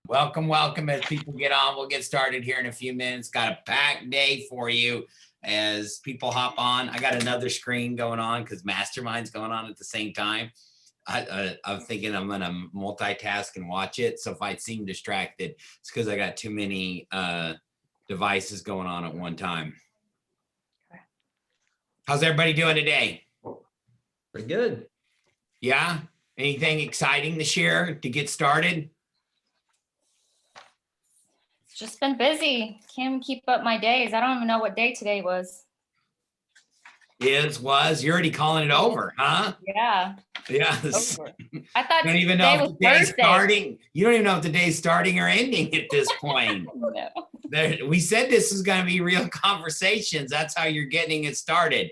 Welcome, welcome. As people get on, we'll get started here in a few minutes. Got a packed day for you as people hop on. I got another screen going on because Mastermind's going on at the same time. I'm thinking I'm going to multitask and watch it. So if I seem distracted, it's because I got too many devices going on at one time. How's everybody doing today? Pretty good. Yeah? Anything exciting to share to get started? It's just been busy. Can't keep up my days. I don't even know what day today was. Was. You're already calling it over, huh? Yeah. Yes. Over. I thought You don't even know if the day's starting. You don't even know if the day's starting or ending at this point. No. We said this is going to be real conversations. That's how you're getting it started.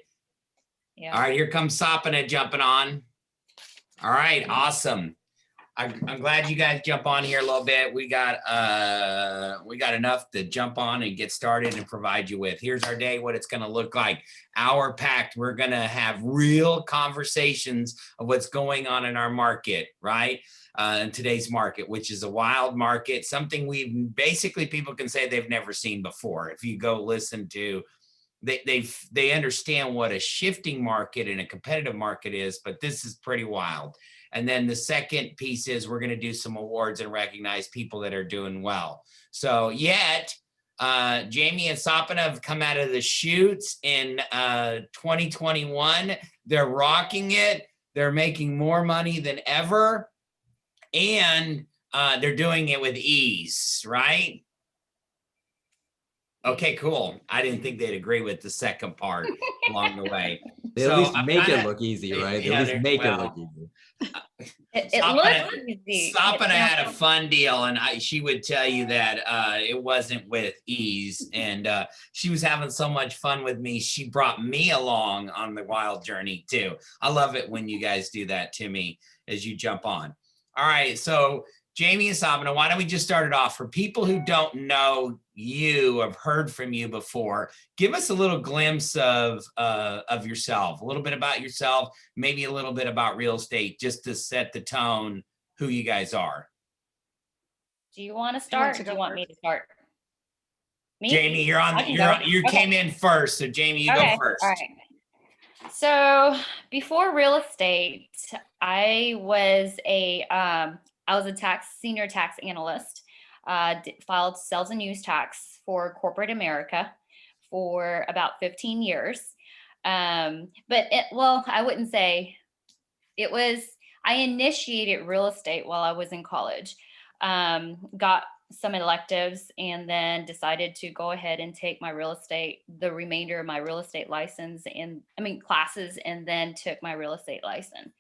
Yeah. All right, here comes Sapana jumping on. All right, awesome. I'm glad you guys jump on here a little bit. We got enough to jump on and get started and provide you with. Here's our day, what it's going to look like. Hour packed. We're going to have real conversations of what's going on in our market, right? In today's market, which is a wild market, something people can say they've never seen before. If you go listen to, they understand what a shifting market and a competitive market is, but this is pretty wild. And then the second piece is we're going to do some awards and recognize people that are doing well. So Jamie and Sapana have come out of the chutes in 2021. They're rocking it. They're making more money than ever. And they're doing it with ease, right? Okay, cool. I didn't think they'd agree with the second part along the way. They at least make it look easy, right? They at least make it look easy. It looks easy. Sapana had a fun deal, and she would tell you that it wasn't with ease, and she was having so much fun with me. She brought me along on the wild journey too. I love it when you guys do that to me as you jump on. All right, so Jamie and Sapana, why don't we just start it off? For people who don't know you, have heard from you before, give us a little glimpse of yourself, a little bit about yourself, maybe a little bit about real estate, just to set the tone who you guys are. Do you want to start or do you want me to start? Me? Jamie, you came in first, so Jamie, you go first. All right. So before real estate, I was a senior tax analyst. Filed sales and use tax for corporate America for about 15 years. I wouldn't say it was, I initiated real estate while I was in college. Got some electives and then decided to go ahead and take the remainder of my real estate license classes, and then took my real estate license,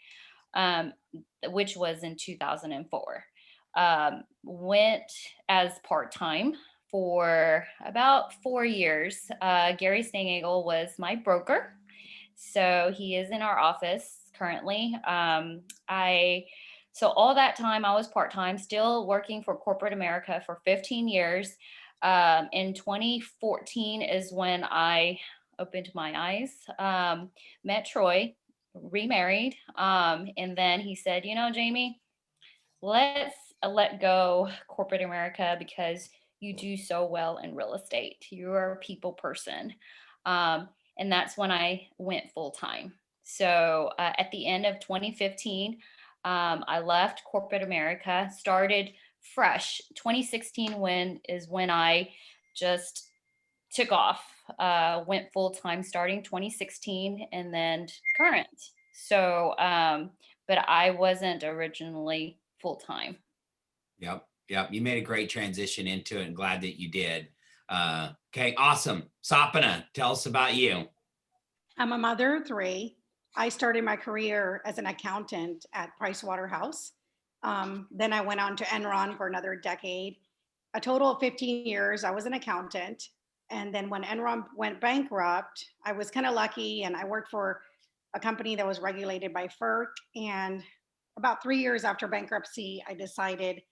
which was in 2004. Went as part-time for about 4 years. Gary Stangeagle was my broker. So he is in our office currently. So all that time I was part-time, still working for corporate America for 15 years. In 2014 is when I opened my eyes, met Troy, remarried. And then he said, Jamie, let's let go corporate America because you do so well in real estate. You're a people person. And that's when I went full time. So at the end of 2015, I left corporate America, started fresh. 2016 when I just took off, went full time starting 2016 and then current. So, but I wasn't originally full time. Yep. You made a great transition into it, and glad that you did. Okay, awesome. Sapana, tell us about you. I'm a mother of 3. I started my career as an accountant at Price Waterhouse. Then I went on to Enron for another decade. A total of 15 years, I was an accountant. And then when Enron went bankrupt, I was kind of lucky, and I worked for a company that was regulated by FERC. And about 3 years after bankruptcy, I decided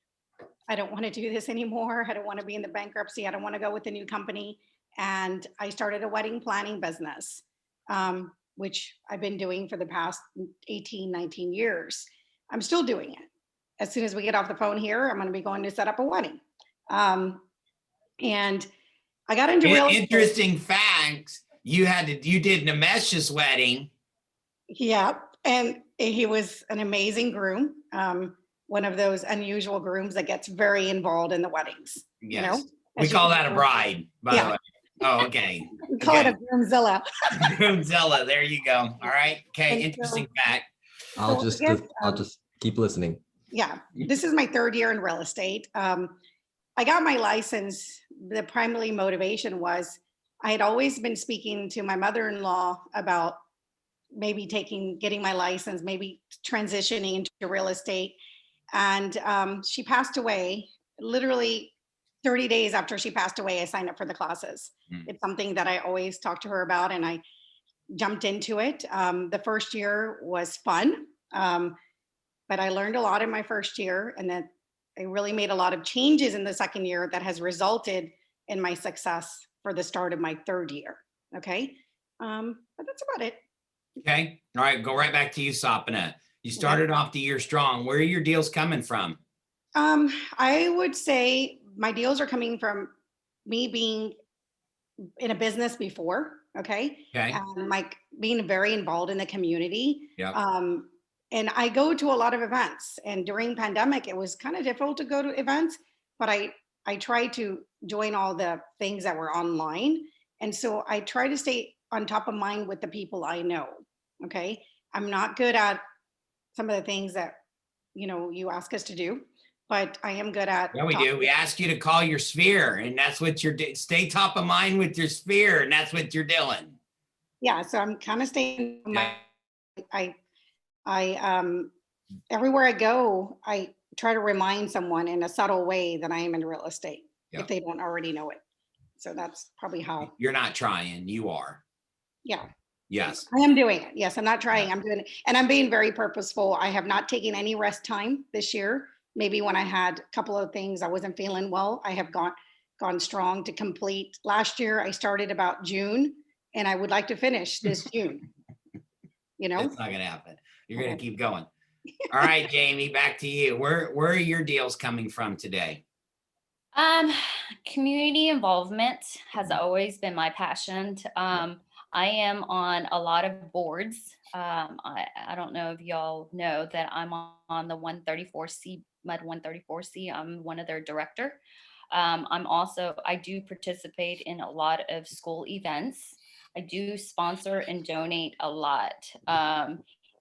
I don't want to do this anymore. I don't want to be in the bankruptcy. I don't want to go with the new company. And I started a wedding planning business, which I've been doing for the past 18, 19 years. I'm still doing it. as soon as we get off the phone here, I'm going to be going to set up a wedding. And I got into real estate. Interesting facts. You did Nimesh's wedding. Yeah, and he was an amazing groom. One of those unusual grooms that gets very involved in the weddings. Yes. You know, We call that a bride, by the way. Oh, okay. We call it a groomzilla. Groomzilla. There you go. All right. Okay. And Interesting fact. I'll So just I guess, I'll just keep listening. Yeah, this is my third year in real estate. I got my license. The primary motivation was I had always been speaking to my mother-in-law about maybe getting my license, maybe transitioning into real estate. And she passed away. Literally 30 days after she passed away, I signed up for the classes. It's something that I always talk to her about, and I jumped into it. The first year was fun, but I learned a lot in my first year, and then I really made a lot of changes in the second year that has resulted in my success for the start of my third year. Okay. But that's about it. Okay. All right. Go right back to you, Sapna. You started off the year strong. Where are your deals coming from? I would say my deals are coming from me being in a business before. Okay. Okay. And like being very involved in the community. Yep. And I go to a lot of events, and during pandemic, it was kind of difficult to go to events, but I try to join all the things that were online. And so I try to stay on top of mind with the people I know. Okay. I'm not good at some of the things that, you ask us to do, but I am good at. Yeah, we do. We ask you to call your sphere, and that's what stay top of mind with your sphere, and that's what you're doing. Yeah. So I'm kind of staying. I everywhere I go, I try to remind someone in a subtle way that I am in real estate if they don't already know it. So that's probably how. You're not trying, you are. Yeah. Yes. I am doing it. Yes, I'm not trying. I'm doing it. And I'm being very purposeful. I have not taken any rest time this year. Maybe when I had a couple of things I wasn't feeling well, I have gone strong to complete. Last year, I started about June, and I would like to finish this June. It's not going to happen. You're going to keep going. All right, Jamie, back to you. Where are your deals coming from today? Community involvement has always been my passion. I am on a lot of boards. I don't know if y'all know that I'm on the 134C, MUD 134C. I'm one of their director. I do participate in a lot of school events. I do sponsor and donate a lot.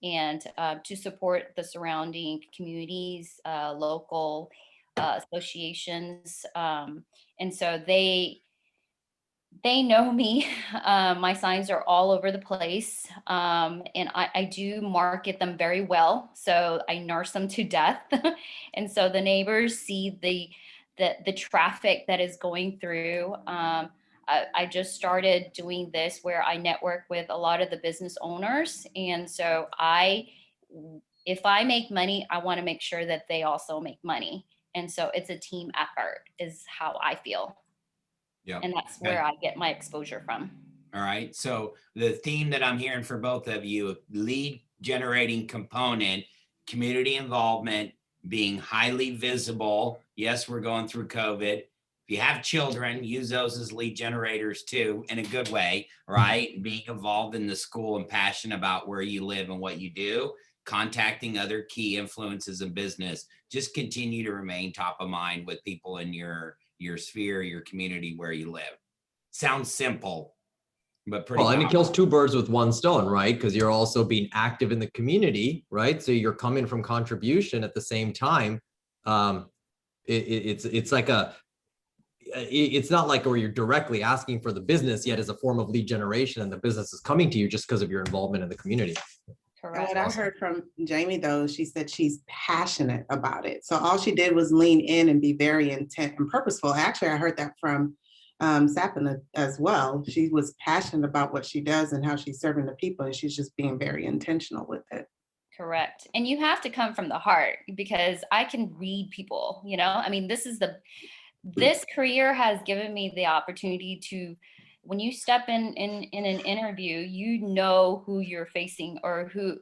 And to support the surrounding communities, local associations. And so they know me. My signs are all over the place. And I do market them very well. So I nurse them to death. And so the neighbors see the traffic that is going through. I just started doing this where I network with a lot of the business owners. And so if I make money, I want to make sure that they also make money. And so it's a team effort is how I feel. Yeah. And that's where I get my exposure from. All right. So the theme that I'm hearing for both of you, lead generating component, community involvement, being highly visible. Yes, we're going through COVID. If you have children, use those as lead generators too, in a good way, right? Being involved in the school and passionate about where you live and what you do, contacting other key influences in business. Just continue to remain top of mind with people in your sphere, your community where you live. Sounds simple, but pretty. Well, and it kills two birds with one stone, right? Because you're also being active in the community, right? So you're coming from contribution at the same time. It's like it's not like where you're directly asking for the business, yet as a form of lead generation, and the business is coming to you just because of your involvement in the community. Correct. What I heard from Jamie, though, she said she's passionate about it. So all she did was lean in and be very intent and purposeful. Actually, I heard that from Sapna as well. She was passionate about what she does and how she's serving the people, and she's just being very intentional with it. Correct. And you have to come from the heart, because I can read people, I mean, this career has given me the opportunity when you step in an interview, you know who you're facing, or who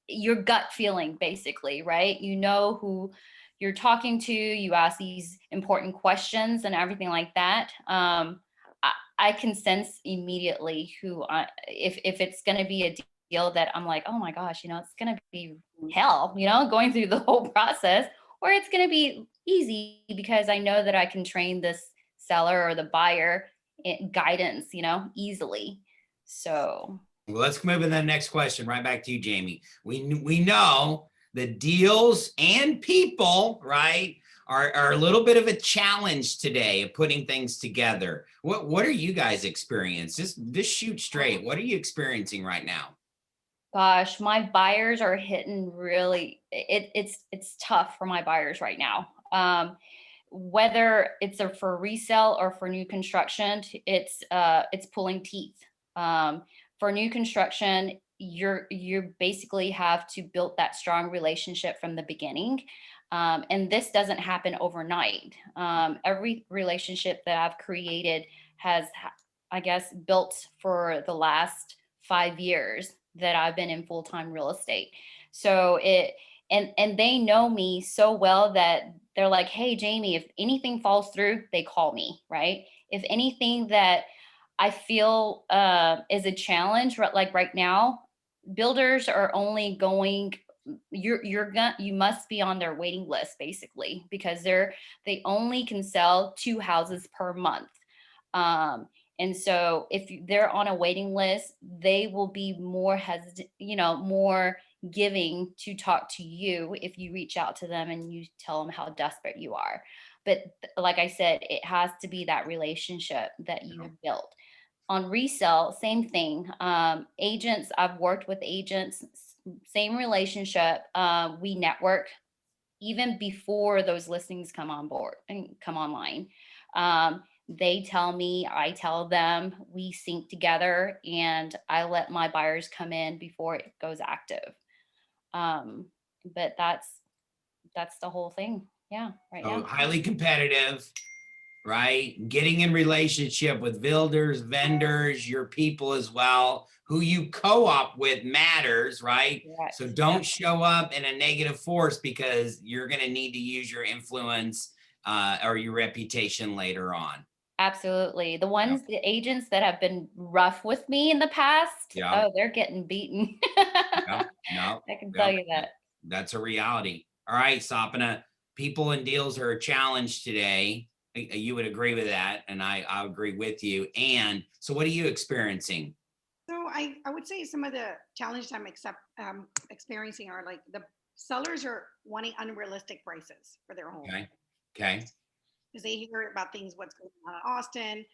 your gut feeling, basically, right? You know who you're talking to. You ask these important questions and everything like that. I can sense immediately who if it's going to be a deal that I'm like, oh my gosh, it's going to be hell, going through the whole process, or it's going to be easy because I know that I can train this seller or the buyer guidance, easily. So Well, let's move to the next question. Right back to you, Jamie. We know the deals and people, right, are a little bit of a challenge today of putting things together. What are you guys experiencing? Just shoot straight. What are you experiencing right now? gosh, my buyers are hitting really, it's tough for my buyers right now. Whether it's for resale or for new construction, it's pulling teeth. For new construction, you basically have to build that strong relationship from the beginning. And this doesn't happen overnight. Every relationship that I've created has, I guess, built for the last 5 years that I've been in full-time real estate. So and they know me so well that they're like, hey, Jamie, if anything falls through, they call me, right? If anything that I feel is a challenge, like right now, builders are only going, you must be on their waiting list, basically, because they only can sell 2 houses per month. And so if they're on a waiting list, they will be more hesitant, more giving to talk to you if you reach out to them and you tell them how desperate you are. But like I said, it has to be that relationship that you have built. On resale, same thing. Agents, I've worked with agents, same relationship. We network even before those listings come on board and come online. They tell me, I tell them, we sync together, and I let my buyers come in before it goes active. But that's the whole thing. Yeah, right So now. highly competitive, right? Getting in relationship with builders, vendors, your people as well. Who you co-op with matters, right? Correct. So don't show up in a negative force, because you're going to need to use your influence or your reputation later on. Absolutely. The agents that have been rough with me in the past, Yeah. oh, they're getting beaten. Yeah. No, I can yeah, tell you that. that's a reality. All right, Sapna, people and deals are a challenge today. You would agree with that, and I agree with you. And so what are you experiencing? So I would say some of the challenges I'm experiencing are like the sellers are wanting unrealistic prices for their home Okay. Okay. because they hear about things, what's going on in Austin.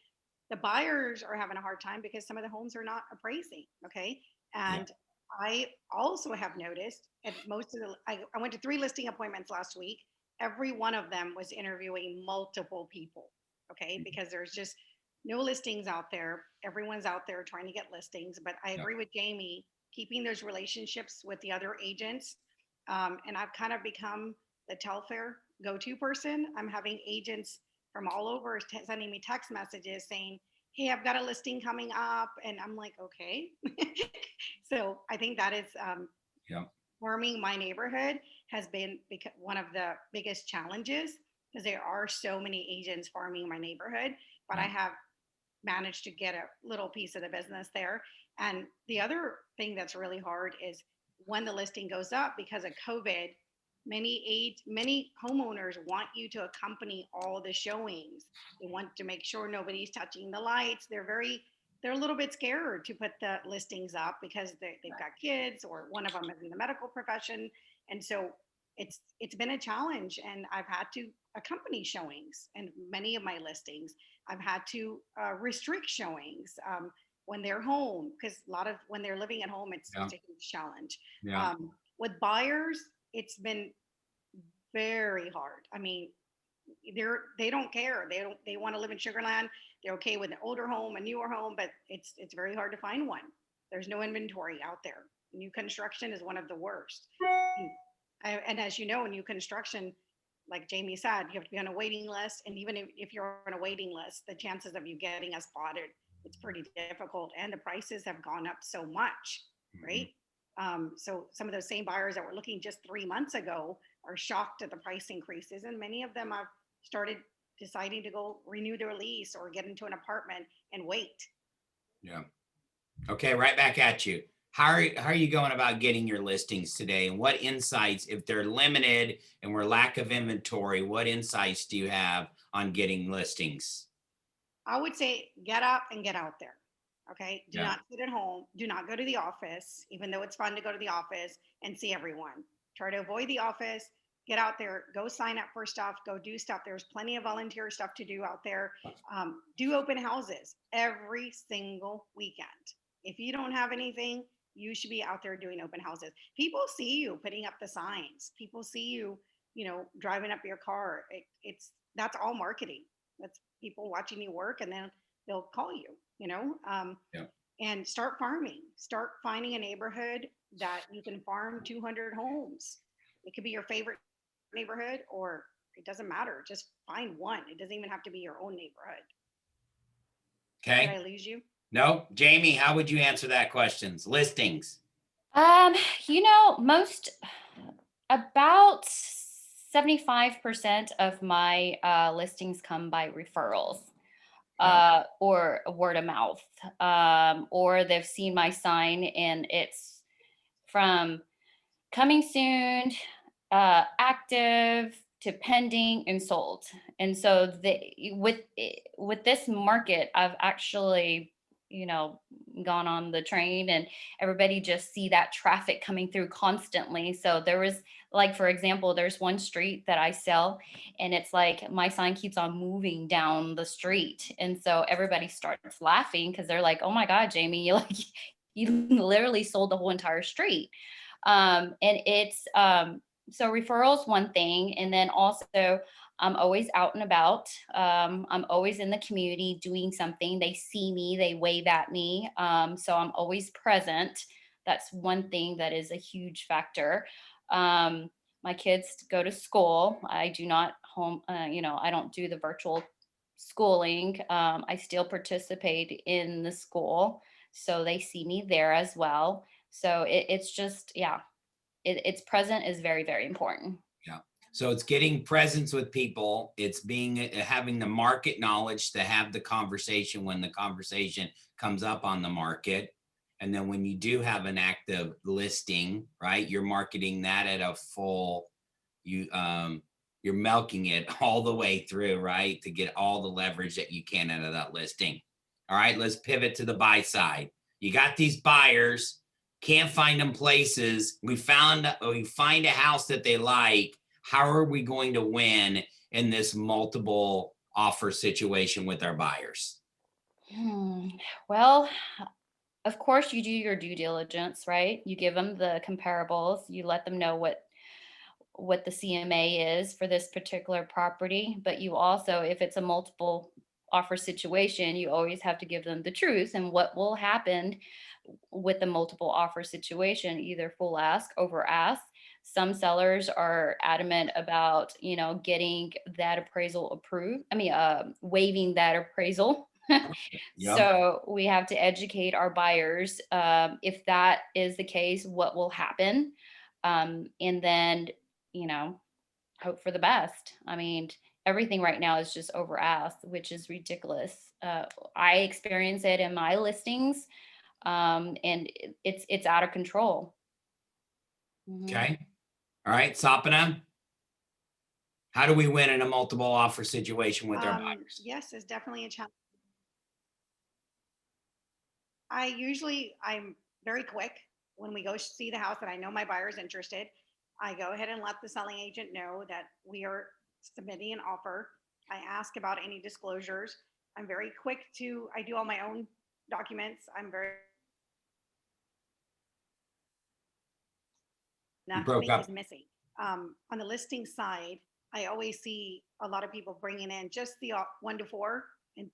The buyers are having a hard time because some of the homes are not appraising. Okay. And I also have noticed at most of I went to 3 listing appointments last week. Every one of them was interviewing multiple people. Okay. Because there's just no listings out there. Everyone's out there trying to get listings. But I agree with Jamie, keeping those relationships with the other agents. And I've kind of become the Telfair go-to person. I'm having agents from all over sending me text messages saying, hey, I've got a listing coming up. And I'm like, okay. So I think that is farming my neighborhood has been one of the biggest challenges, because there are so many agents farming my neighborhood, but I have managed to get a little piece of the business there. And the other thing that's really hard is when the listing goes up because of COVID, many homeowners want you to accompany all the showings. They want to make sure nobody's touching the lights. They're a little bit scared to put the listings up because they've got kids, or one of them is in the medical profession. And so it's been a challenge, and I've had to accompany showings, and many of my listings I've had to restrict showings when they're home, because when they're living at home, it's a huge challenge. With buyers, it's been very hard. I mean, they don't care. They want to live in Sugar Land. They're okay with an older home, a newer home, but it's very hard to find one. There's no inventory out there. New construction is one of the worst. And as you know, new construction, like Jamie said, you have to be on a waiting list. And even if you're on a waiting list, the chances of you getting a spot it's pretty difficult, and the prices have gone up so much, right? So some of those same buyers that were looking just 3 months ago are shocked at the price increases, and many of them have started deciding to go renew their lease or get into an apartment and wait. Yeah. Okay, right back at you. How are you going about getting your listings today? And what insights, if they're limited and we're lack of inventory, what insights do you have on getting listings? I would say get up and get out there. Okay. Do Yeah. not sit at home. Do not go to the office, even though it's fun to go to the office and see everyone. Try to avoid the office. Get out there. Go sign up for stuff. Go do stuff. There's plenty of volunteer stuff to do out there. Do open houses every single weekend. If you don't have anything, you should be out there doing open houses. People see you putting up the signs. People see you, driving up your car. That's all marketing. That's people watching you work, and then they'll call you, Yeah. and start farming. Start finding a neighborhood that you can farm 200 homes. It could be your favorite neighborhood, or it doesn't matter. Just find one. It doesn't even have to be your own neighborhood. Did I Okay. lose you? No, Jamie, how would you answer that questions? Listings. Most about 75% of my listings come by referrals. Or word of mouth, or they've seen my sign and it's from coming soon, active to pending and sold. And so with this market, I've actually, gone on the train, and everybody just see that traffic coming through constantly. So there was, like, for example, there's one street that I sell, and it's like my sign keeps on moving down the street. And so everybody starts laughing because they're like, oh my God, Jamie, you literally sold the whole entire street. And it's so referrals one thing, and then also I'm always out and about. I'm always in the community doing something. They see me, they wave at me, so I'm always present. That's one thing that is a huge factor. My kids go to school. I do not I don't do the virtual schooling. I still participate in the school, so they see me there as well. So it's just, yeah, it's present is very, very important. Yeah. So it's getting presence with people. It's having the market knowledge to have the conversation when the conversation comes up on the market. And then when you do have an active listing, right, you're marketing that at a full, you're milking it all the way through, right, to get all the leverage that you can out of that listing. All right, let's pivot to the buy side. You got these buyers, can't find them places. We find a house that they like. How are we going to win in this multiple offer situation with our buyers? Well, of course, you do your due diligence, right? You give them the comparables. You let them know what the CMA is for this particular property. But you also, if it's a multiple offer situation, you always have to give them the truth and what will happen with the multiple offer situation, either full ask, over ask. Some sellers are adamant about, getting that appraisal approved. Waiving that appraisal. Yep. So we have to educate our buyers. If that is the case, what will happen? And then, hope for the best. I mean, everything right now is just over ask, which is ridiculous. I experience it in my listings, and it's out of control. Mhm. Okay. All right, Sapana. How do we win in a multiple offer situation with our buyers? Yes, it's definitely a challenge. I'm very quick when we go see the house and I know my buyer's interested. I go ahead and let the selling agent know that we are submitting an offer. I ask about any disclosures. I'm very quick I do all my own documents. You broke Nothing up. is missing. On the listing side, I always see a lot of people bringing in just the 1 to 4, and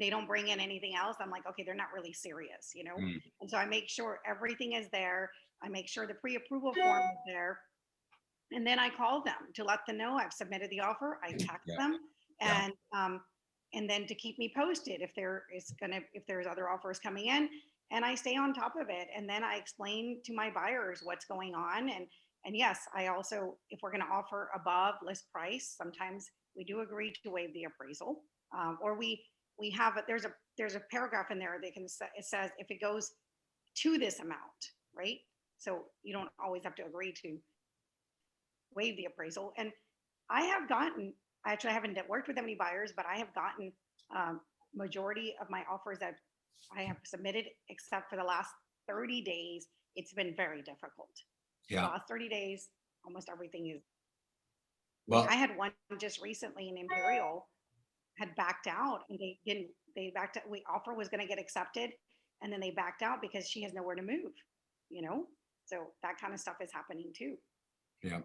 they don't bring in anything else. I'm like, okay, they're not really serious, Mm, And so I make sure everything is there. I make sure the pre-approval form is there. And then I call them to let them know I've submitted the offer. I text yeah, them, yeah. and and then to keep me posted if if there's other offers coming in, and I stay on top of it. And then I explain to my buyers what's going on. And yes, I also, if we're going to offer above list price, sometimes we do agree to waive the appraisal, or we have it. There's a paragraph in there that it says if it goes to this amount, right? So you don't always have to agree to waive the appraisal. And I have gotten, actually, I haven't worked with any buyers, but I have gotten majority of my offers that I have submitted, except for the last 30 days. It's been very difficult. The Yeah. last 30 days, almost everything is. Well, I had one just recently in Imperial had backed out, and they backed out. Offer was going to get accepted, and then they backed out because she has nowhere to move, you know? So that kind of stuff is happening too. yeah.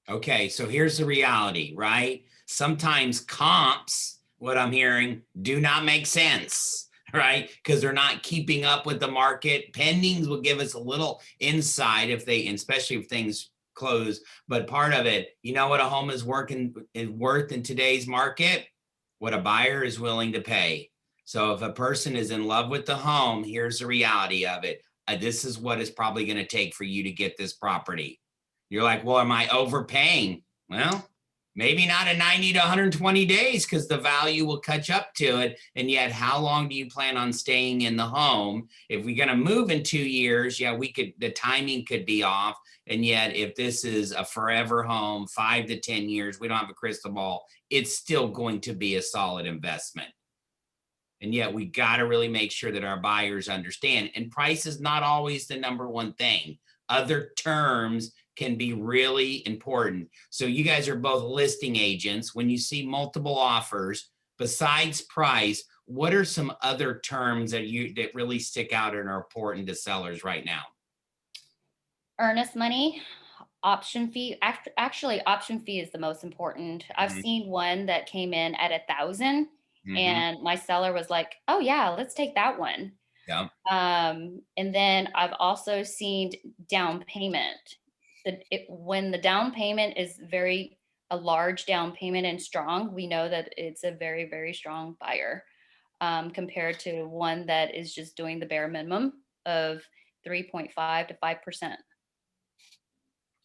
Okay, so here's the reality, right? Sometimes comps, what I'm hearing, do not make sense, right? Because they're not keeping up with the market. Pendings will give us a little insight if they, especially if things close. But part of it, you know what a home is worth in today's market? What a buyer is willing to pay. So if a person is in love with the home, here's the reality of it. This is what it's probably going to take for you to get this property. You're like, well, am I overpaying? Well, maybe not in 90 to 120 days because the value will catch up to it. And yet, how long do you plan on staying in the home? If we're going to move in 2 years, yeah, the timing could be off. And yet, if this is a forever home, 5 to 10 years, we don't have a crystal ball, it's still going to be a solid investment. And yet we got to really make sure that our buyers understand. And price is not always the number one thing. Other terms can be really important. So you guys are both listing agents. When you see multiple offers, besides price, what are some other terms that really stick out and are important to sellers right now? Earnest money, option fee. Actually, option fee is the most important. I've Mhm. seen one that came in at 1,000, Mhm. and my seller was like, "Oh yeah, let's take that one." Yeah. And then I've also seen down payment. When the down payment is a large down payment and strong, we know that it's a very, very strong buyer, compared to one that is just doing the bare minimum of 3.5 to 5%.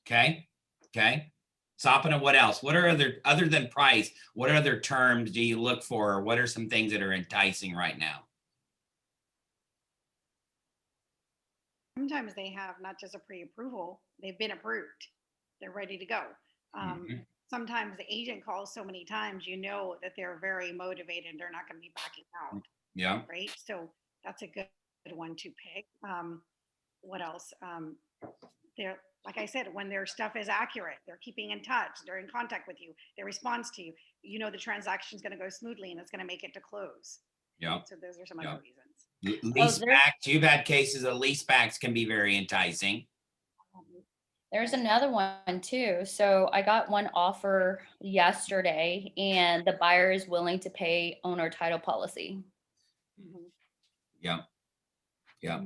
Okay. Okay. Sopana, what else? What are other than price, what other terms do you look for? What are some things that are enticing right now? Sometimes they have not just a pre-approval, they've been approved. They're ready to go. Mhm. Sometimes the agent calls so many times, you know that they're very motivated. They're not going to be backing out, Yeah. right? So that's a good one to pick. What else? They're, like I said, when their stuff is accurate, they're keeping in touch, they're in contact with you, they respond to you, you know the transaction is going to go smoothly and it's going to make it to close. Yeah. So those are some Yeah. other reasons. Lease backs, you've had cases of lease backs can be very enticing. There's another one too. So I got one offer yesterday, and the buyer is willing to pay owner title policy. Mhm. Yeah. Yeah.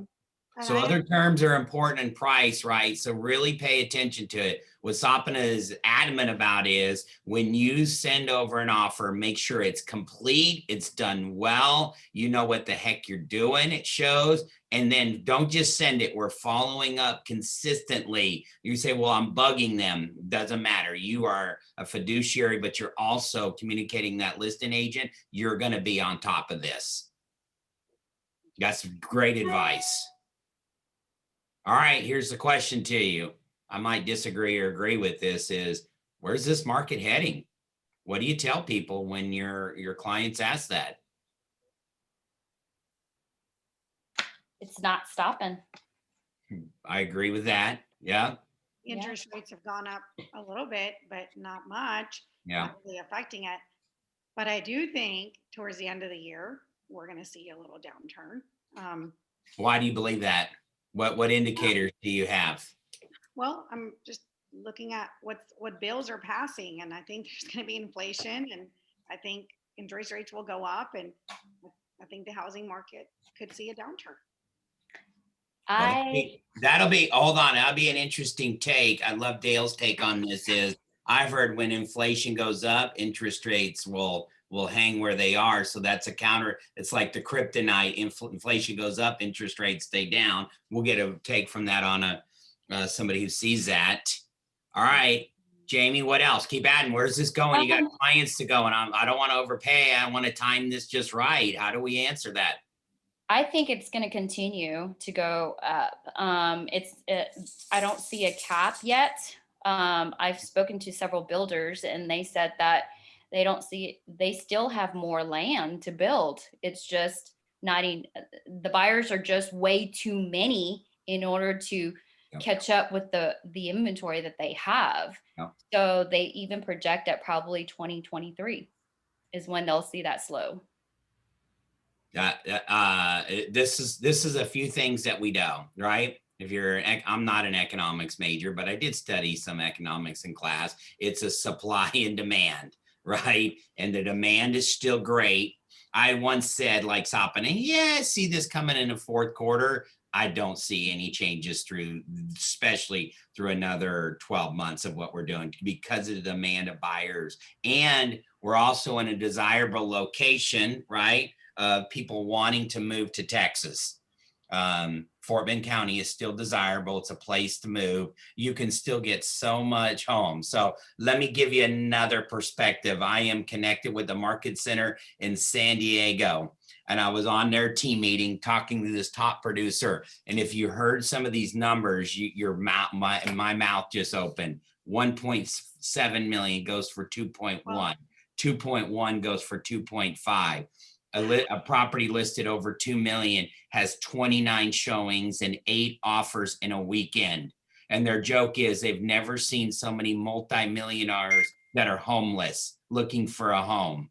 And So I other terms are important in price, right? So really pay attention to it. What Sopana is adamant about is when you send over an offer, make sure it's complete, it's done well, you know what the heck you're doing, it shows. And then don't just send it. We're following up consistently. You say, well, I'm bugging them. Doesn't matter. You are a fiduciary, but you're also communicating that listing agent. You're going to be on top of this. That's great advice. All right, here's the question to you. I might disagree or agree with this is, where's this market heading? What do you tell people when your clients ask that? It's not stopping. I agree with that. Yeah, Yeah. interest rates have gone up a little bit, but not much. yeah. Not really affecting it. But I do think towards the end of the year, we're going to see a little downturn. Why do you believe that? What indicators do you have? Well, I'm just looking at what bills are passing, and I think there's going to be inflation, and I think interest rates will go up, and I think the housing market could see a downturn. That'll be, hold on, that'll be an interesting take. I love Dale's take on this is, I've heard when inflation goes up, interest rates will will hang where they are. So that's a counter. It's like the kryptonite. Inflation goes up, interest rates stay down. We'll get a take from that on somebody who sees that. All right, Jamie, what else? Keep adding. Where's this going? You got clients to go, and I don't want to overpay. I want to time this just right. How do we answer that? I think it's going to continue to go up. I don't see a cap yet. I've spoken to several builders and they said that they still have more land to build. It's just the buyers are just way too many in order to catch up with the inventory that they have. Yep. So they even project that probably 2023 is when they'll see that slow. This is a few things that we know, right? I'm not an economics major, but I did study some economics in class. It's a supply and demand, right? And the demand is still great. I once said, like Sapane, yeah, I see this coming in the fourth quarter. I don't see any changes especially through another 12 months of what we're doing because of the demand of buyers. And we're also in a desirable location, right? People wanting to move to Texas. Fort Bend County is still desirable. It's a place to move. You can still get so much home. So let me give you another perspective. I am connected with the Market Center in San Diego, and I was on their team meeting talking to this top producer. And if you heard some of these numbers, my mouth just opened. 1.7 million goes for 2.1. 2.1 goes for 2.5. A property listed over 2 million has 29 showings and 8 offers in a weekend. And their joke is they've never seen so many multimillionaires that are homeless looking for a home.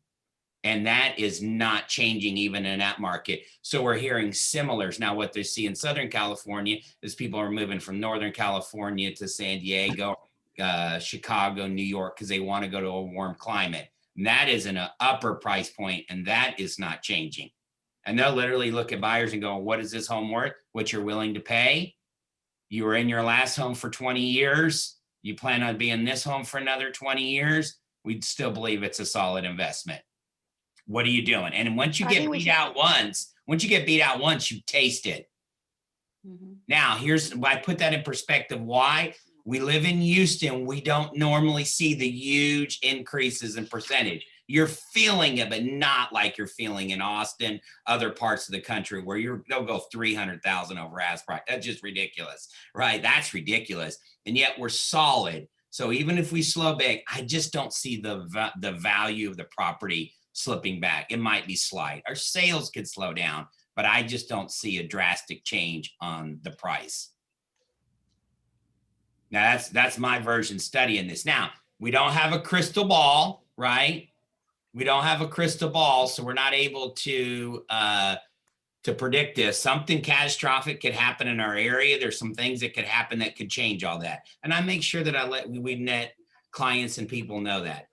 And that is not changing even in that market. So we're hearing similars. Now, what they see in Southern California is people are moving from Northern California to San Diego, Chicago, New York, because they want to go to a warm climate. And that is an upper price point, and that is not changing. And they'll literally look at buyers and go, what is this home worth? What you're willing to pay? You were in your last home for 20 years. You plan on being in this home for another 20 years. We'd still believe it's a solid investment. What are you doing? And once you get beat out once, you taste it. Mm-hmm. Now, I put that in perspective. Why? We live in Houston. We don't normally see the huge increases in percentage. You're feeling it, but not like you're feeling in Austin, other parts of the country where they'll go 300,000 over ask price. That's just ridiculous, right? That's ridiculous. And yet we're solid. So even if we slow back, I just don't see the value of the property slipping back. It might be slight. Our sales could slow down, but I just don't see a drastic change on the price. Now that's my version studying this. Now, we don't have a crystal ball, right? We don't have a crystal ball, so we're not able to predict this. Something catastrophic could happen in our area. There's some things that could happen that could change all that. And I make sure that we net clients and people know that.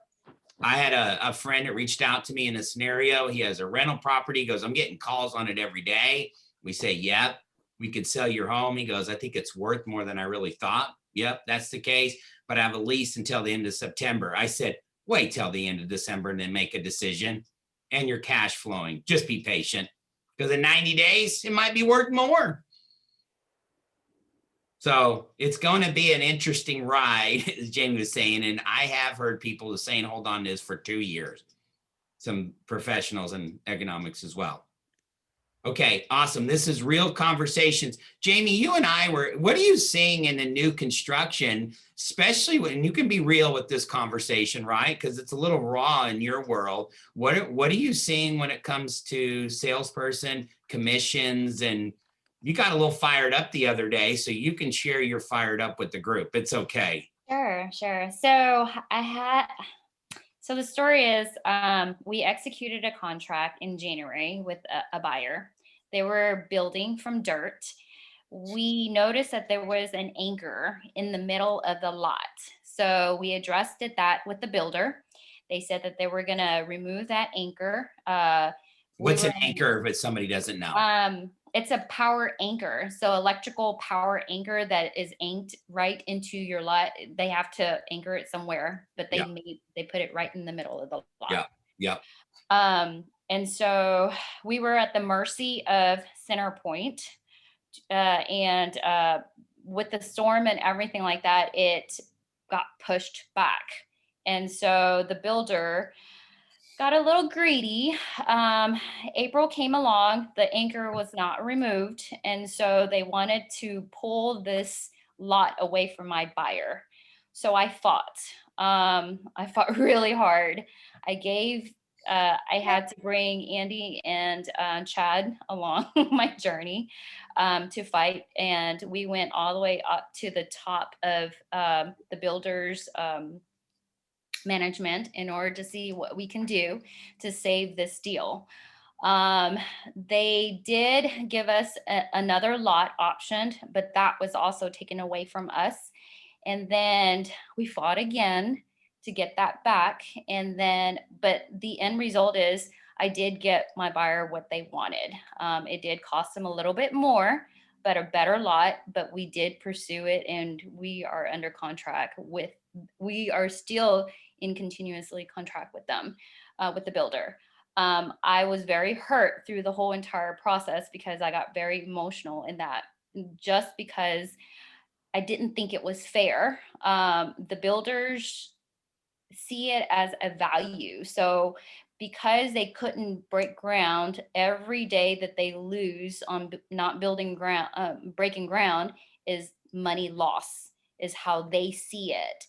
I had a friend that reached out to me in a scenario. He has a rental property. He goes, I'm getting calls on it every day. We say, yep, we could sell your home. He goes, I think it's worth more than I really thought. Yep, that's the case. But I have a lease until the end of September. I said, wait till the end of December and then make a decision. And you're cash flowing. Just be patient. Because in 90 days, it might be worth more. So it's going to be an interesting ride, as Jamie was saying. And I have heard people saying, hold on to this for 2 years. Some professionals in economics as well. Okay, awesome. This is Real Conversations. Jamie, you and I what are you seeing in the new construction, especially when you can be real with this conversation, right? Because it's a little raw in your world. What are you seeing when it comes to salesperson, commissions, and you got a little fired up the other day, so you can share your fired up with the group. It's okay. Sure. So So the story is we executed a contract in January with a buyer. They were building from dirt. We noticed that there was an anchor in the middle of the lot. So we addressed that with the builder. They said that they were going to remove that anchor. What's an anchor if somebody doesn't know? It's a power anchor. So electrical power anchor that is anchored right into your lot. They have to anchor it somewhere, but they put it right in the middle of the lot. Yeah. Yep. And so we were at the mercy of CenterPoint, and with the storm and everything like that, it got pushed back. And so the builder got a little greedy. April came along, the anchor was not removed. And so they wanted to pull this lot away from my buyer. So I fought. I fought really hard. I had to bring Andy and Chad along my journey to fight. And we went all the way up to the top of the builder's management in order to see what we can do to save this deal. They did give us another lot optioned, but that was also taken away from us. And then we fought again to get that back. And then, but the end result is I did get my buyer what they wanted. It did cost them a little bit more, but a better lot, but we did pursue it, and we are under contract we are still in continuously contract with them, with the builder. I was very hurt through the whole entire process because I got very emotional in that, just because I didn't think it was fair. The builders see it as a value. So because they couldn't break ground, every day that they lose on not building ground, breaking ground, is money loss, is how they see it.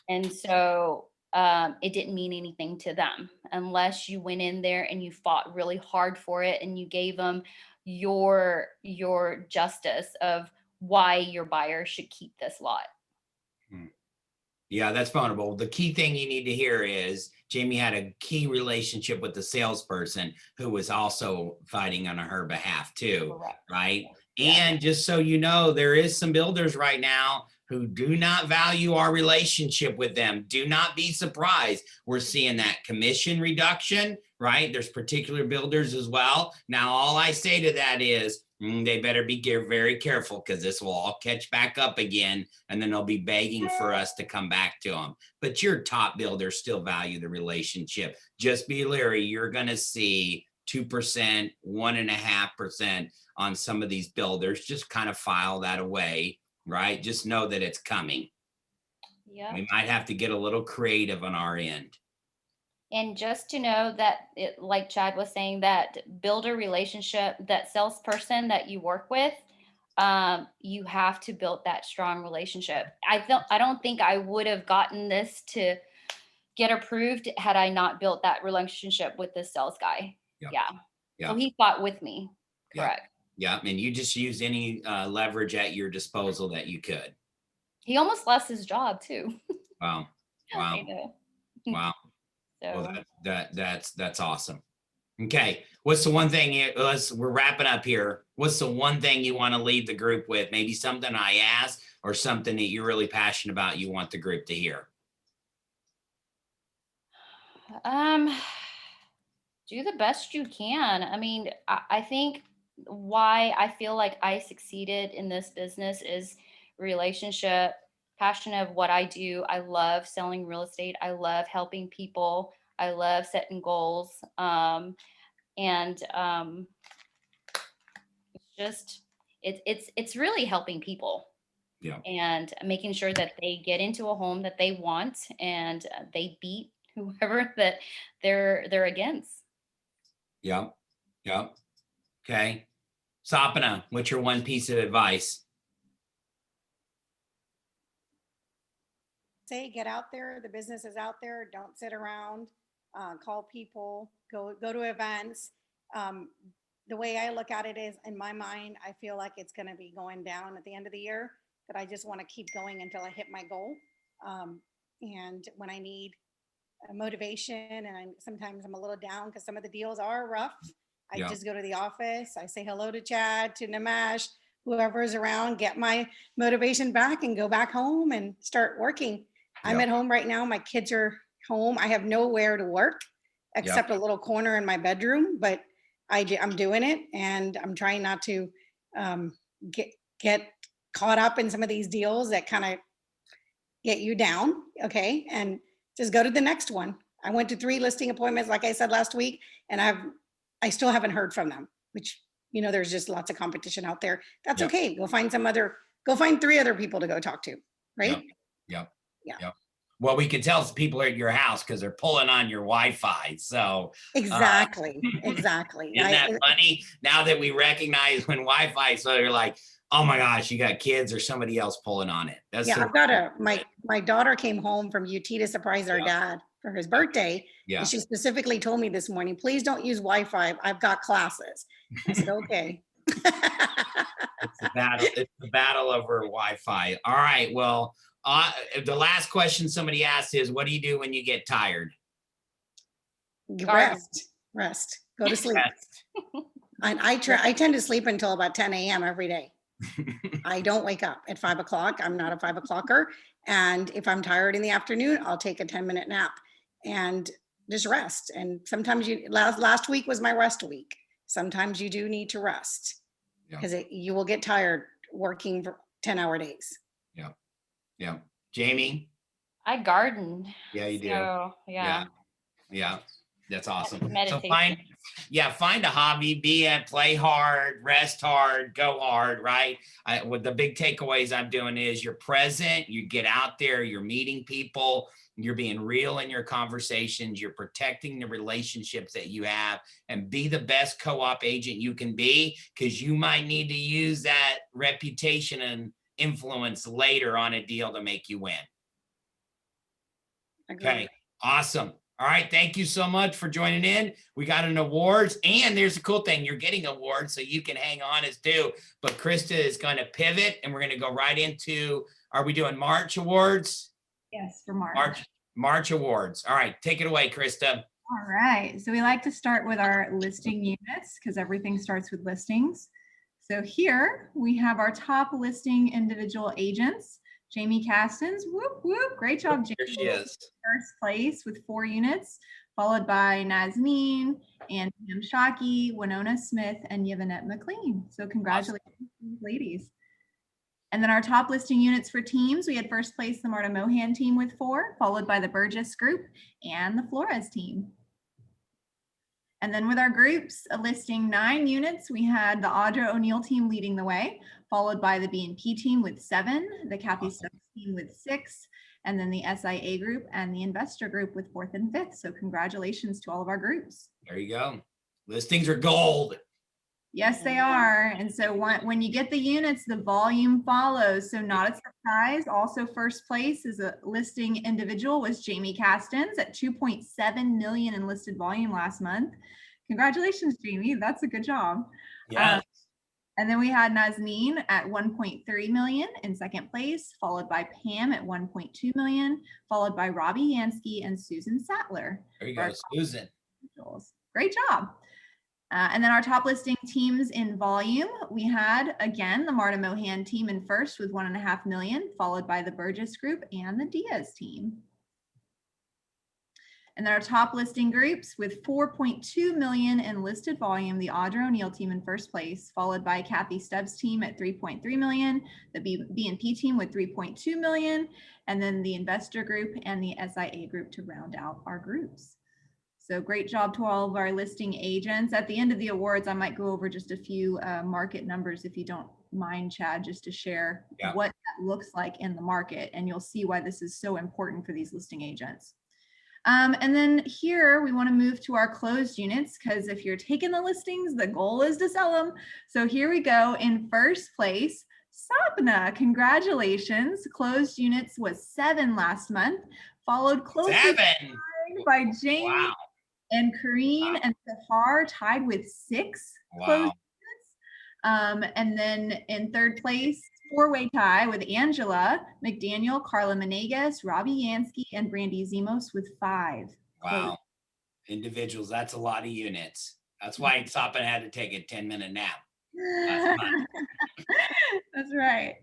And so it didn't mean anything to them unless you went in there and you fought really hard for it and you gave them your justice of why your buyer should keep this lot. Yeah, that's vulnerable. The key thing you need to hear is Jamie had a key relationship with the salesperson who was also fighting on her behalf too, Correct. right? Yeah. And just so you know, there is some builders right now who do not value our relationship with them. Do not be surprised. We're seeing that commission reduction, right? There's particular builders as well. Now, all I say to that is they better be very careful, because this will all catch back up again, and then they'll be begging for us to come back to them. But your top builders still value the relationship. Just be leery. You're going to see 2%, 1.5% on some of these builders. Just kind of file that away, right? Just know that it's coming. Yeah. We might have to get a little creative on our end. And just to know that, like Chad was saying, that builder relationship, that salesperson that you work with, you have to build that strong relationship. I don't think I would have gotten this to get approved had I not built that relationship with the sales guy. Yep. Yeah. Yep. So he fought with me. Yep. Correct. Yeah, and you just use any leverage at your disposal that you could. He almost lost his job too. Wow. Wow. I know. Wow. So Well, that's awesome. Okay, what's the one thing we're wrapping up here? What's the one thing you want to leave the group with? Maybe something I asked or something that you're really passionate about you want the group to hear? do the best you can. I mean, I think why I feel like I succeeded in this business is relationship, passion of what I do. I love selling real estate. I love helping people. I love setting goals. And it's really helping people. Yeah. And making sure that they get into a home that they want, and they beat whoever that they're against. Yep. Yep. Okay. Sapana, what's your one piece of advice? Say, get out there. The business is out there. Don't sit around. Call people. Go to events. The way I look at it is, in my mind, I feel like it's going to be going down at the end of the year. But I just want to keep going until I hit my goal. And when I need motivation, and sometimes I'm a little down because some of the deals are rough, I Yeah. just go to the office. I say hello to Chad, to Nimesh, whoever's around, get my motivation back and go back home and start working. I'm Yeah. at home right now. My kids are home. I have nowhere to work except a little corner in my bedroom, but I'm doing it, and I'm trying not to get caught up in some of these deals that kind of get you down. Okay. And just go to the next one. I went to 3 listing appointments, like I said last week, and I still haven't heard from them, which, you know, there's just lots of competition out there. That's Yep. okay. Go find 3 other people to go talk to, right? Yep. Yeah. Yep. Well, we can tell people are at your house because they're pulling on your Wi-Fi. So Exactly, exactly. isn't that funny? Now that we recognize when Wi-Fi, so you're like, oh my gosh, you got kids or somebody else pulling on it. That's Yeah, so I've got cool. my daughter came home from UT to surprise our Yeah. dad for his birthday. Yeah. And she specifically told me this morning, please don't use Wi-Fi. I've got classes. I said, okay. It's the battle. It's the battle over Wi-Fi. All right. Well, the last question somebody asked is, what do you do when you get tired? Rest, go to sleep. Rest. And I tend to sleep until about 10 a.m. every day. I don't wake up at 5 o'clock. I'm not a 5 o'clocker. And if I'm tired in the afternoon, I'll take a 10-minute nap and just rest. And sometimes last week was my rest week. Sometimes you do need to rest because you will get tired working for 10-hour days. Yeah. Jamie? I garden. Yeah, you do. So, Yeah. That's awesome. So Meditation. find a hobby, play hard, rest hard, go hard, right? What the big takeaways I'm doing is you're present, you get out there, you're meeting people, you're being real in your conversations, you're protecting the relationships that you have, and be the best co-op agent you can be, because you might need to use that reputation and influence later on a deal to make you win. Okay, awesome. All right, thank you so much for joining in. We got an awards, and there's a cool thing. You're getting awards, so you can hang on as too. But Krista is going to pivot, and we're going to go right into, are we doing March awards? Yes, for March. March awards. All right, take it away, Krista. All right. So we like to start with our listing units because everything starts with listings. So here we have our top listing individual agents. Jamie Castens, whoop, whoop. Great job, Jamie. Here she is. First place with 4 units, followed by Nazneen and Pam Shockey, Winona Smith, and Yvonette McLean. So congratulations, ladies. And then our top listing units for teams, we had first place the Marta Mohan team with 4, followed by the Burgess group and the Flores team. And then with our groups, listing 9 units, we had the Audra O'Neill team leading the way, followed by the B&P team with 7, the Kathy Stubbs team with 6, and then the SIA group and the investor group with 4th and 5th. So congratulations to all of our groups. There you go. Listings are gold. Yes, they are. And so when you get the units, the volume follows. So not a surprise. Also first place is a listing individual was Jamie Castens at 2.7 million in listed volume last month. Congratulations, Jamie. That's a good job. Yeah. And then we had Nazneen at 1.3 million in second place, followed by Pam at 1.2 million, followed by Robbie Yansky and Susan Sattler. There you go, Susan. Great job. And then our top listing teams in volume, we had, again, the Marta Mohan team in first with 1.5 million, followed by the Burgess group and the Diaz team. And then our top listing groups with 4.2 million in listed volume, the Audra O'Neill team in first place, followed by Kathy Stubbs team at 3.3 million, the B&P team with 3.2 million, and then the investor group and the SIA group to round out our groups. So great job to all of our listing agents. At the end of the awards, I might go over just a few market numbers if you don't mind, Chad, just to share what that looks like in the market. And you'll see why this is so important for these listing agents. And then here we want to move to our closed units, because if you're taking the listings, the goal is to sell them. So here we go. In first place, Sapna, congratulations. Closed units was 7 last month, followed closely 7 by Jamie. Wow. And Kareen and Sahar tied with 6 closed units. And then in third place, 4-way tie with Angela McDaniel, Carla Menegas, Robbie Yansky, and Brandy Zimos with 5. Wow. Individuals, that's a lot of units. That's why Sapna had to take a 10-minute nap. That's right.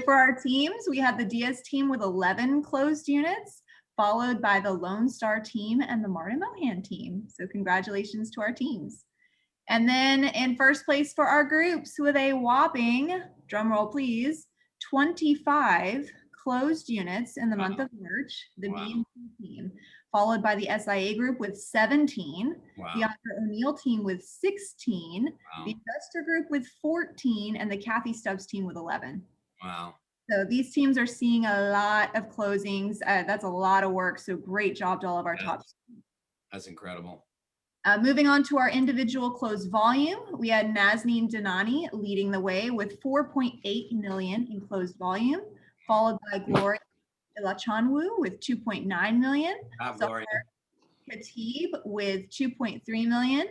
For our teams, we had the Diaz team with 11 closed units, followed by the Lone Star team and the Marta Mohan team. So congratulations to our teams. And then in first place for our groups with a whopping, drum roll please, 25 closed units in the month Wow. of March, the Wow. B&P team, followed by the SIA group with 17, the Wow. Audra O'Neill team with 16, Wow. the investor group with 14, and the Kathy Stubbs team with 11. Wow. So these teams are seeing a lot of closings. That's a lot of work. So great job to all of our Yes. top. That's incredible. Moving on to our individual closed volume, we had Nazneen Danani leading the way with 4.8 million in closed volume, followed by Gloria Ilachanwu with 2.9 million, Wow, Sahar Gloria. Khatib with 2.3 million,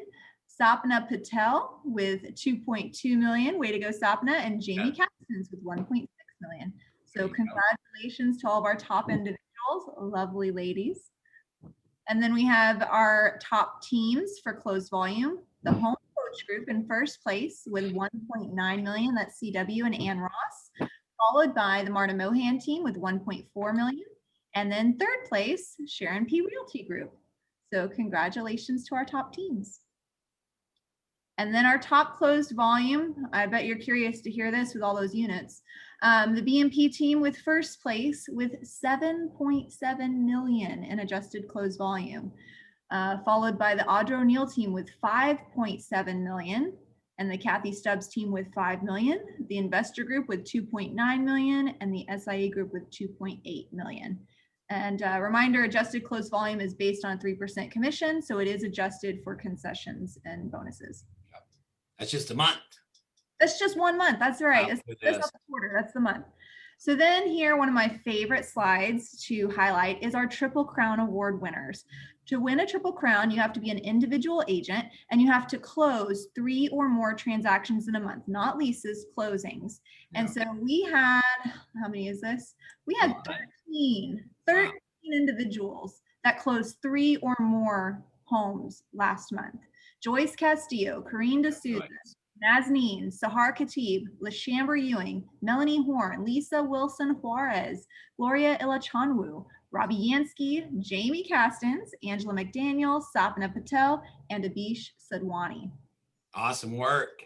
Sapna Patel with 2.2 million, way to go Sapna, and Jamie Castens with 1.6 million. There So you go. congratulations to all of our top individuals, lovely ladies. And then we have our top teams for closed volume. The home coach group in first place with 1.9 million, that's CW and Ann Ross, followed by the Marta Mohan team with 1.4 million. And then third place, Sharon P. Realty Group. So congratulations to our top teams. And then our top closed volume, I bet you're curious to hear this with all those units. The B&P team with first place with 7.7 million in adjusted closed volume, followed by the Audra O'Neill team with 5.7 million, and the Kathy Stubbs team with 5 million, the investor group with 2.9 million, and the SIA group with 2.8 million. And reminder, adjusted closed volume is based on 3% commission, so it is adjusted for concessions and bonuses. That's just a month. That's just 1 month. That's right. Wow, That's not the quarter. That's the month. So then here, one of my favorite slides to highlight is our Triple Crown Award winners. To win a Triple Crown, you have to be an individual agent and you have to close 3 or more transactions in a month, not leases, closings. And so we had, how many is this? We had 13 individuals that closed 3 or more homes last month. Joyce Castillo, Corrine D'Souza, Nazneen, Sahar Khatib, LaShamber Ewing, Melanie Horn, Lisa Wilson Juarez, Gloria Ilachanwu, Robbie Yansky, Jamie Castens, Angela McDaniel, Sapna Patel, and Abish Sadwani. Awesome work.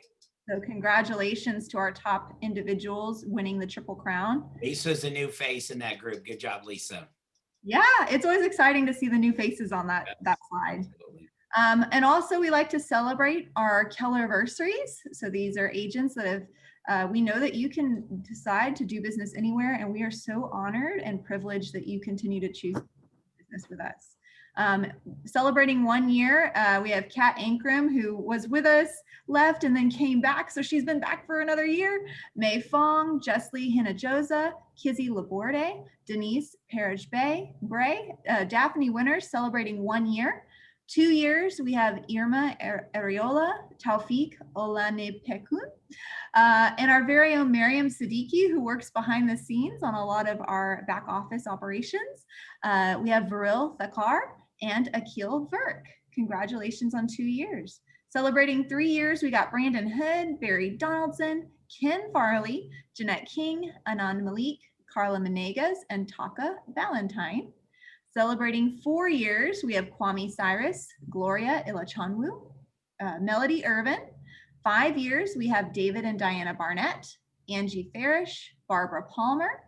So congratulations to our top individuals winning the Triple Crown. Lisa's a new face in that group. Good job, Lisa. Yeah, it's always exciting to see the new faces on that slide. Absolutely. And also we like to celebrate our Kellerversaries. So these are agents that have, we know that you can decide to do business anywhere, and we are so honored and privileged that you continue to choose business with us. Celebrating 1 year, we have Kat Ankrum, who was with us, left, and then came back. So she's been back for another year. May Fong, Jeslie Hinajosa, Kizzy Laborde, Denise Parrish Bray, Daphne Winters celebrating 1 year. 2 years, we have Irma Ariola, Taufik Olanepekun, and our very own Miriam Siddiqui, who works behind the scenes on a lot of our back office operations. We have Viril Thakar and Akil Verk. Congratulations on 2 years. Celebrating 3 years, we got Brandon Hood, Barry Donaldson, Ken Farley, Jeanette King, Anand Malik, Carla Menegas, and Taka Valentine. Celebrating 4 years, we have Kwame Cyrus, Gloria Ilachanwu, Melody Irvin. 5 years, we have David and Diana Barnett, Angie Farish, Barbara Palmer.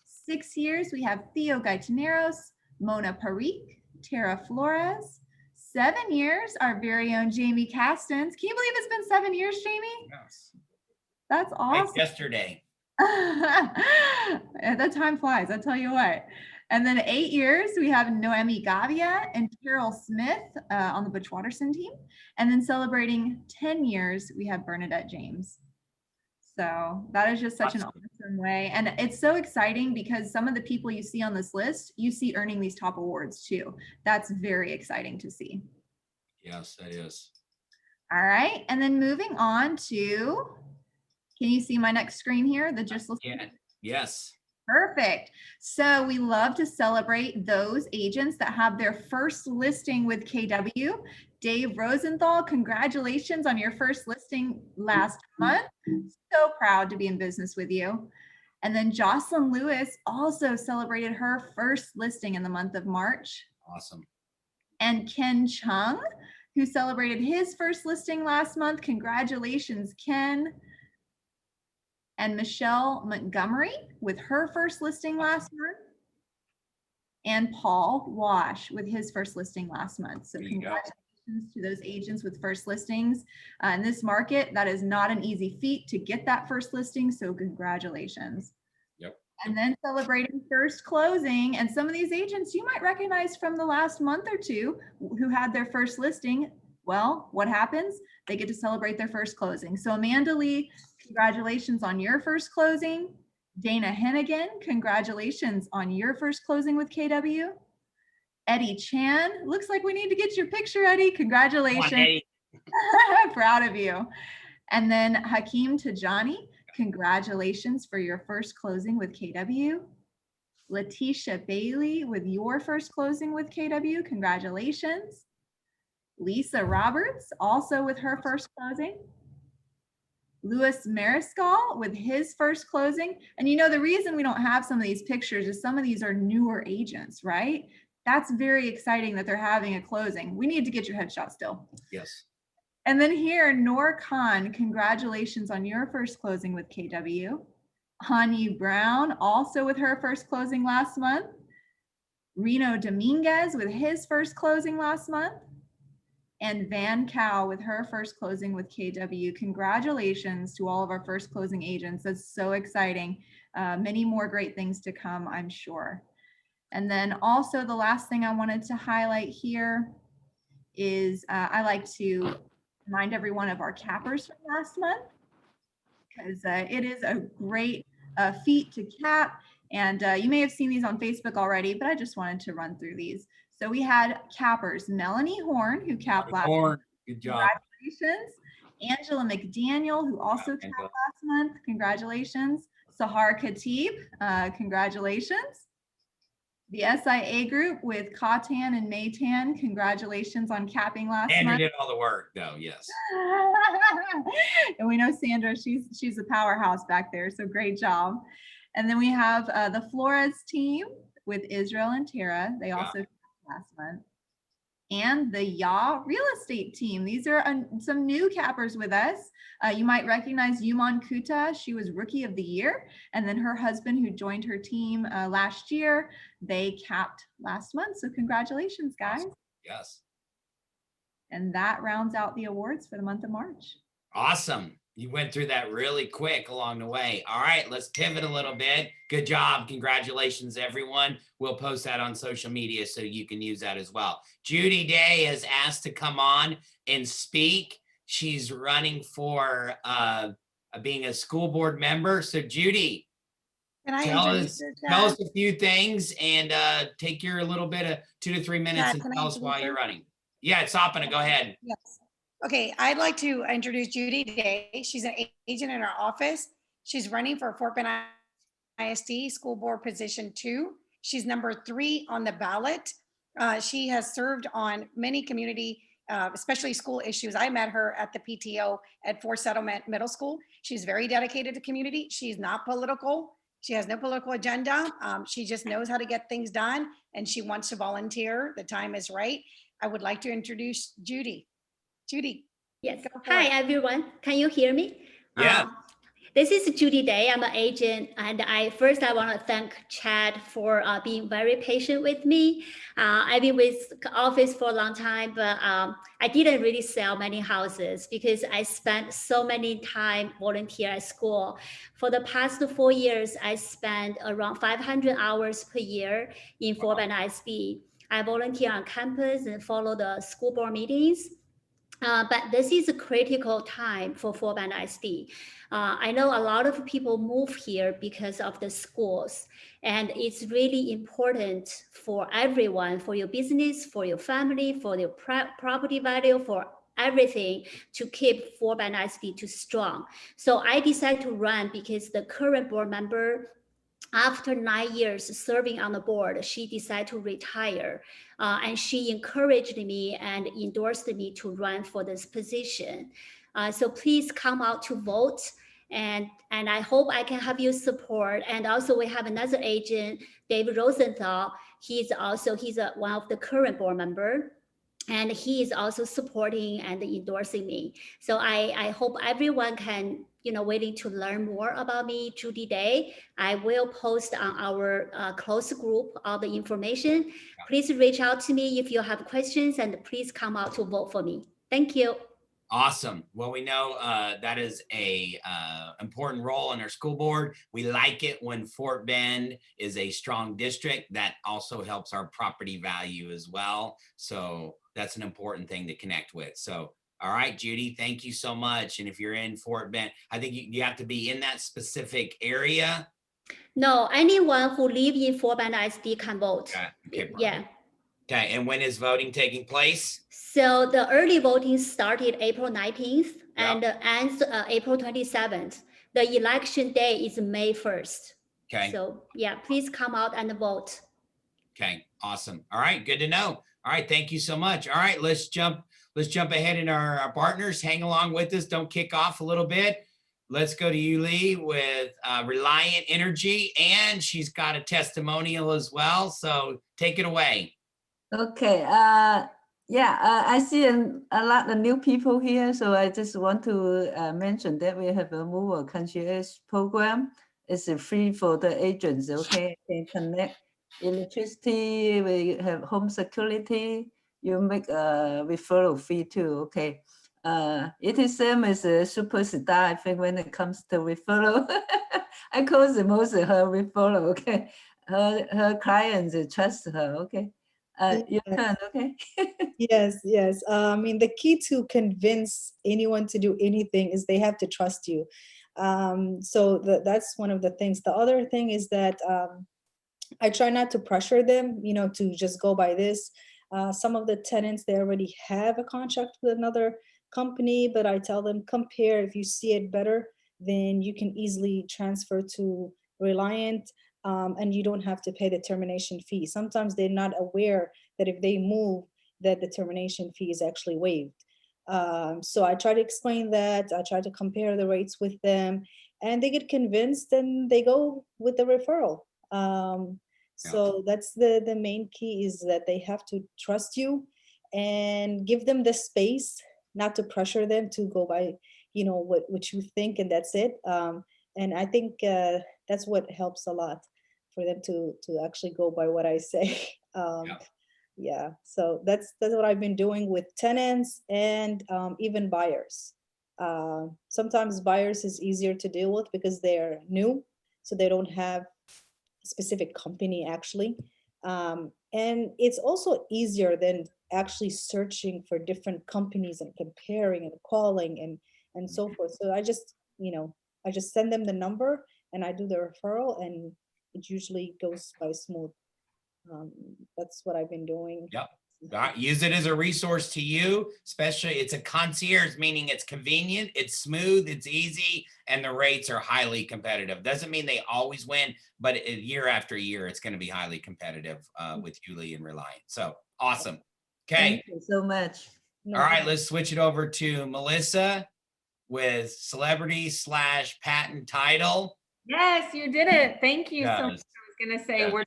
6 years, we have Theo Gaitaneros, Mona Parikh, Tara Flores. 7 years, our very own Jamie Castens. Can you believe it's been 7 years, Jamie? Yes. That's awesome. Like yesterday. That time flies, I tell you what. And then 8 years, we have Noemi Gavia and Carol Smith on the Butch Watterson team. And then celebrating 10 years, we have Bernadette James. So that is just such an awesome way. And it's so exciting because some of the people you see on this list, you see earning these top awards too. That's very exciting to see. Yes, that is. All right. And then moving on to, can you see my next screen here? The just listing. Yeah. Yes. Perfect. So we love to celebrate those agents that have their first listing with KW. Dave Rosenthal, congratulations on your first listing last month. So proud to be in business with you. And then Jocelyn Lewis also celebrated her first listing in the month of March. Awesome. And Ken Chung, who celebrated his first listing last month. Congratulations, Ken. and Michelle Montgomery with her first listing last month, and Paul Wash with his first listing last month. So There you go. congratulations to those agents with first listings. In this market, that is not an easy feat to get that first listing, so congratulations. Yep. And then celebrating first closing, and some of these agents you might recognize from the last month or two who had their first listing. Well, what happens? They get to celebrate their first closing. So Amanda Lee, congratulations on your first closing. Dana Hennigan, congratulations on your first closing with KW. Eddie Chan, looks like we need to get your picture, Eddie. Come on, Congratulations. Eddie. Proud of you. And then Hakeem Tajani, congratulations for your first closing with KW. Letitia Bailey with your first closing with KW, congratulations. Lisa Roberts, also with her first closing. Louis Mariscal with his first closing. And you know, the reason we don't have some of these pictures is some of these are newer agents, right? That's very exciting that they're having a closing. We need to get your headshot still. Yes. And then here, Noor Khan, congratulations on your first closing with KW. Hanyi Brown, also with her first closing last month. Reno Dominguez with his first closing last month. And Van Cow with her first closing with KW. Congratulations to all of our first closing agents. That's so exciting. Many more great things to come, I'm sure. And then also the last thing I wanted to highlight here is I like to remind everyone of our cappers from last month, because it is a great feat to cap. And you may have seen these on Facebook already, but I just wanted to run through these. So we had cappers, Melanie Horn, who capped last month. Horn, good job. Congratulations. Angela McDaniel, who also capped Angela. last month. Congratulations. Sahar Khatib, congratulations. The SIA group with Katan and Maytan, congratulations on capping last Andrew month. did all the work though, yes. And we know Sandra, she's a powerhouse back there, so great job. And then we have the Flores team with Israel and Tara. They also capped last month. And the YA real estate team. These are some new cappers with us. You might recognize Yuman Kuta. She was Rookie of the Year. And then her husband, who joined her team last year, they capped last month. So congratulations, guys. Awesome. Yes. And that rounds out the awards for the month of March. Awesome. You went through that really quick along the way. All right, let's pivot a little bit. Good job. Congratulations, everyone. We'll post that on social media so you can use that as well. Judy Day is asked to come on and speak. She's running for being a school board member. So Judy, Can I tell introduce us a few things and take your little bit of 2 to 3 minutes Yeah, and can I tell us why introduce you're her? running. Yeah, it's Sapana. Go ahead. Yes. Okay, I'd like to introduce Judy Day. She's an agent in our office. She's running for Fort Bend ISD School Board Position 2. She's number 3 on the ballot. She has served on many community, especially school issues. I met her at the PTO at Fort Settlement Middle School. She's very dedicated to community. She's not political. She has no political agenda. She just knows how to get things done, and she wants to volunteer. The time is right. I would like to introduce Judy. Judy. Yes. Go for Hi, it. everyone. Can you hear me? Yeah. This is Judy Day. I'm an agent, and I want to thank Chad for being very patient with me. I've been with office for a long time, but I didn't really sell many houses because I spent so many time volunteer at school. For the past 4 years, I spent around 500 hours per year in Fort Bend ISD. I volunteer on campus and follow the school board meetings. But this is a critical time for Fort Bend ISD. I know a lot of people move here because of the schools, and it's really important for everyone, for your business, for your family, for your property value, for everything to keep Fort Bend ISD to strong. So I decided to run because the current board member, after 9 years serving on the board, she decided to retire, and she encouraged me and endorsed me to run for this position. So please come out to vote, and I hope I can have your support. And also we have another agent, David Rosenthal. He's one of the current board member, and he is also supporting and endorsing me. So I hope everyone can waiting to learn more about me, Judy Day, I will post on our closed group all the information. Please reach out to me if you have questions, and please come out to vote for me. Thank you. Awesome. Well, we know that is a important role in our school board. We like it when Fort Bend is a strong district. That also helps our property value as well. So that's an important thing to connect with. So, all right, Judy, thank you so much. And if you're in Fort Bend, I think you have to be in that specific area. No, anyone who live in Fort Bend ISD can vote. Okay. Yeah. Okay. And when is voting taking place? So the early voting started April 19th and Yep. ends April 27th. The election day is May 1st. Okay. So yeah, please come out and vote. Okay. Awesome. All right. Good to know. All right. Thank you so much. All right. Let's jump ahead in our partners. Hang along with us. Don't kick off a little bit. Let's go to Yuli with Reliant Energy, and she's got a testimonial as well. So take it away. Okay. I see a lot of new people here, so I just want to mention that we have a mover concierge program. It's free for the agents. Okay, they connect electricity. We have home security. You make a referral fee too. Okay. It is same as a superstar. I think when it comes to referral, I call the most her referral. Okay, her clients trust her. Okay. Your turn, okay? Yes. I mean, the key to convince anyone to do anything is they have to trust you. So that's one of the things. The other thing is that I try not to pressure them, to just go by this. Some of the tenants, they already have a contract with another company, but I tell them, compare. If you see it better, then you can easily transfer to Reliant. And you don't have to pay the termination fee. Sometimes they're not aware that if they move, that the termination fee is actually waived. So I try to explain that. I try to compare the rates with them, and they get convinced and they go with the referral. So that's the main key, is that they have to trust you and give them the space, not to pressure them to go by, what you think, and that's it. And I think that's what helps a lot, for them to actually go by what I say. So that's what I've been doing with tenants and even buyers. Sometimes buyers is easier to deal with because they're new, so they don't have a specific company actually. And it's also easier than actually searching for different companies and comparing and calling and so forth. So I just send them the number and I do the referral, and it usually goes by smooth. That's what I've been doing. Yep. Use it as a resource to you, especially it's a concierge, meaning it's convenient, it's smooth, it's easy, and the rates are highly competitive. Doesn't mean they always win, but year after year, it's going to be highly competitive with Yuli and Reliant. So awesome. Okay. Thank you so much. All right, let's switch it over to Melissa with celebrity/patent title. Yes, you did it. Thank you so much. I was going to say, we're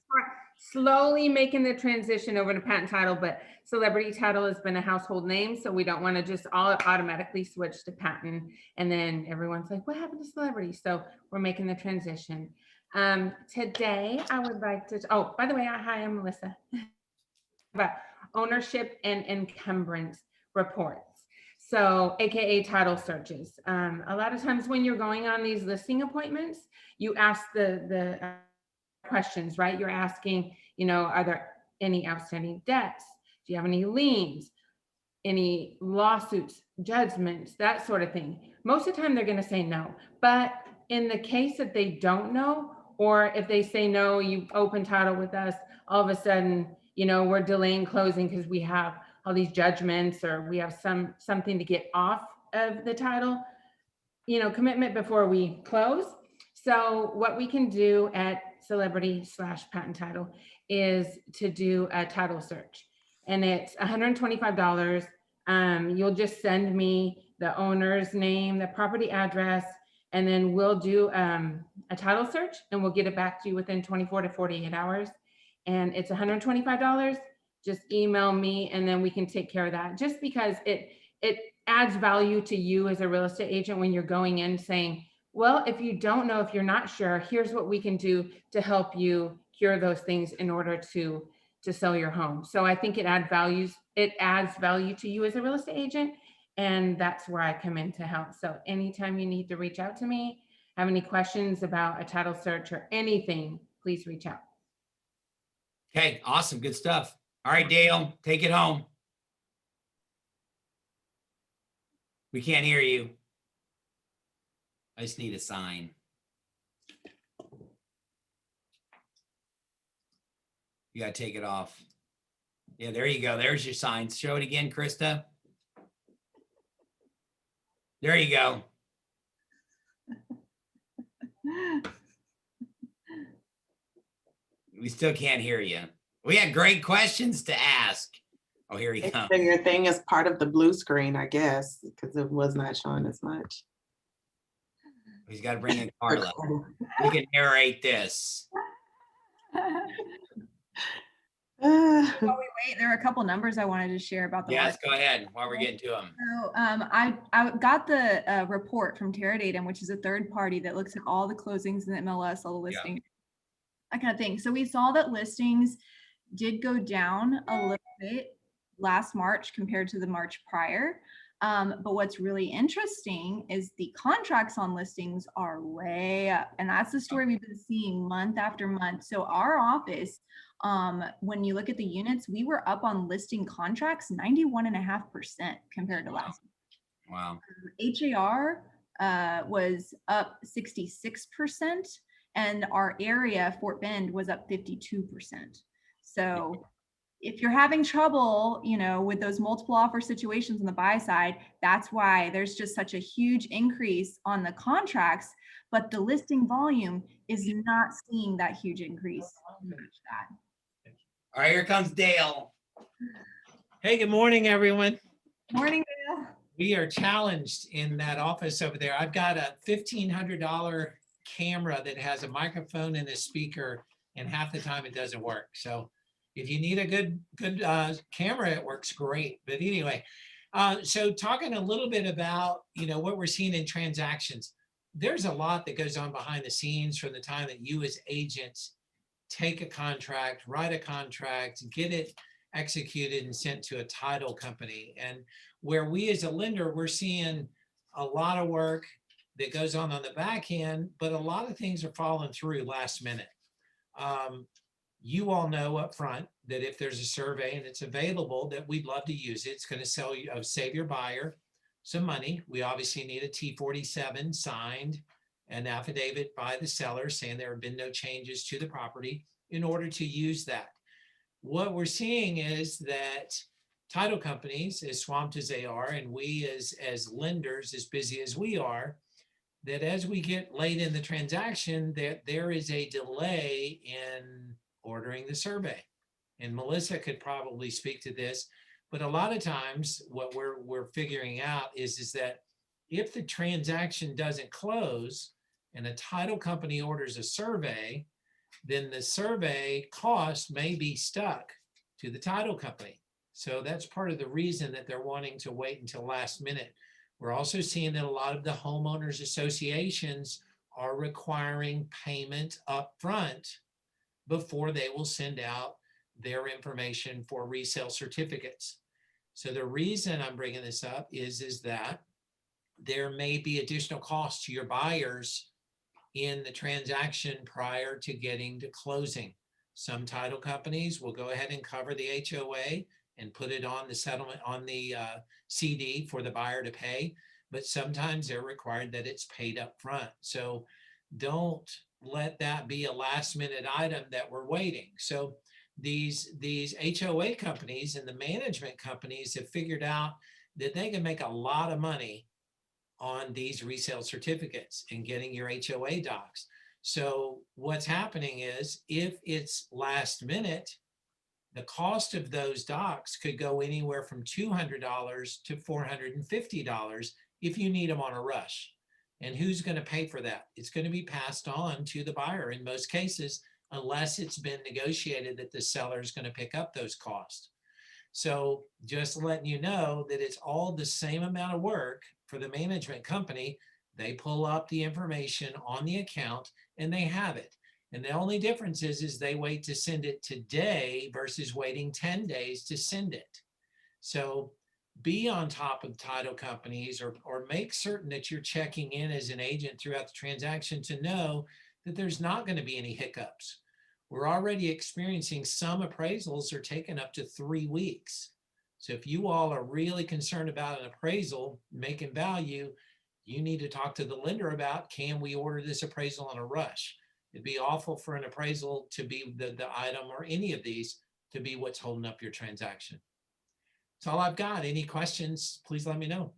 slowly making the transition over to patent title, but celebrity title has been a household name, so we don't want to just all automatically switch to patent. And then everyone's like, what happened to celebrity? So we're making the transition. Today, I would like to, oh, by the way, hi, I'm Melissa. About ownership and encumbrance reports. So AKA title searches. A lot of times when you're going on these listing appointments, you ask the questions, right? You're asking, are there any outstanding debts? Do you have any liens? Any lawsuits, judgments, that sort of thing? Most of the time they're going to say no. But in the case that they don't know, or if they say no, you open title with us, all of a sudden, we're delaying closing because we have all these judgments, or we have something to get off of the title, commitment before we close. So what we can do at celebrity/patent title is to do a title search, and it's $125. You'll just send me the owner's name, the property address, and then we'll do a title search, and we'll get it back to you within 24 to 48 hours. And it's $125. Just email me, and then we can take care of that. Just because it adds value to you as a real estate agent when you're going in saying, well, if you don't know, if you're not sure, here's what we can do to help you cure those things in order to sell your home. So I think it adds value to you as a real estate agent. And that's where I come in to help. So anytime you need to reach out to me, have any questions about a title search or anything, please reach out. Okay, awesome, good stuff. All right, Dale, take it home. We can't hear you. I just need a sign. You gotta take it off. Yeah, there you go. There's your sign. Show it again, Krista. There you go. We still can't hear you. We had great questions to ask. Oh, here he comes. Your thing is part of the blue screen, I guess, because it was not showing as much. He's got to bring in Carla. We can narrate this. While we wait, there are a couple numbers I wanted to share about the Yes, market. go ahead while we're getting to them. So I got the report from Terradatum, which is a third party that looks at all the closings in the MLS, all the listings, that kind of thing. So we saw that listings did go down a little bit last March compared to the March prior. But what's really interesting is the contracts on listings are way up. And that's the story we've been seeing month after month. So our office, when you look at the units, we were up on listing contracts 91.5% compared to last year. Wow. HAR was up 66%, and our area, Fort Bend, was up 52%. So if you're having trouble, with those multiple offer situations on the buy side, that's why there's just such a huge increase on the contracts, but the listing volume is not seeing that huge increase to match that. All right, here comes Dale. Hey, good morning, everyone. Morning, Dale. We are challenged in that office over there. I've got a $1,500 camera that has a microphone and a speaker, and half the time it doesn't work. So if you need a good camera, it works great. But anyway, so talking a little bit about, what we're seeing in transactions, there's a lot that goes on behind the scenes from the time that you as agents take a contract, write a contract, get it executed and sent to a title company. And where we as a lender, we're seeing a lot of work that goes on the back end, but a lot of things are falling through last minute. You all know up front that if there's a survey and it's available, that we'd love to use it. It's going to save your buyer some money. We obviously need a T-47 signed, an affidavit by the seller saying there have been no changes to the property in order to use that. What we're seeing is that title companies, as swamped as they are, and we as lenders, as busy as we are, that as we get late in the transaction, that there is a delay in ordering the survey. And Melissa could probably speak to this, but a lot of times what we're figuring out is that if the transaction doesn't close and a title company orders a survey, then the survey cost may be stuck to the title company. So that's part of the reason that they're wanting to wait until last minute. We're also seeing that a lot of the homeowners associations are requiring payment up front before they will send out their information for resale certificates. So the reason I'm bringing this up is that there may be additional costs to your buyers in the transaction prior to getting to closing. Some title companies will go ahead and cover the HOA and put it on the settlement, on the CD for the buyer to pay, but sometimes they're required that it's paid up front. So don't let that be a last minute item that we're waiting. So these HOA companies and the management companies have figured out that they can make a lot of money on these resale certificates and getting your HOA docs. So what's happening is if it's last minute, the cost of those docs could go anywhere from $200 to $450 if you need them on a rush. And who's going to pay for that? It's going to be passed on to the buyer in most cases, unless it's been negotiated that the seller is going to pick up those costs. So just letting you know that it's all the same amount of work for the management company. They pull up the information on the account and they have it. And the only difference is they wait to send it today versus waiting 10 days to send it. So be on top of title companies, or make certain that you're checking in as an agent throughout the transaction to know that there's not going to be any hiccups. We're already experiencing some appraisals are taking up to 3 weeks. So if you all are really concerned about an appraisal making value, you need to talk to the lender about, can we order this appraisal in a rush? It'd be awful for an appraisal to be the item, or any of these to be what's holding up your transaction. That's all I've got. Any questions, please let me know.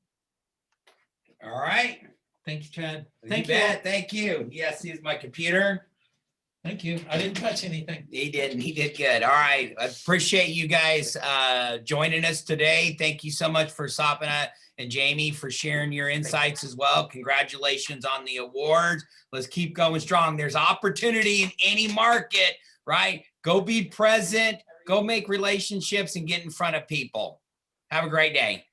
All right. Thank you, Chad. Thank you. Thank you. Yes, here's my computer. Thank you. I didn't touch anything. He didn't. He did good. All right. I appreciate you guys joining us today. Thank you so much for Sapna and Jamie for sharing your insights as well. Congratulations on the awards. Let's keep going strong. There's opportunity in any market, right? Go be present. Go make relationships and get in front of people. Have a great day.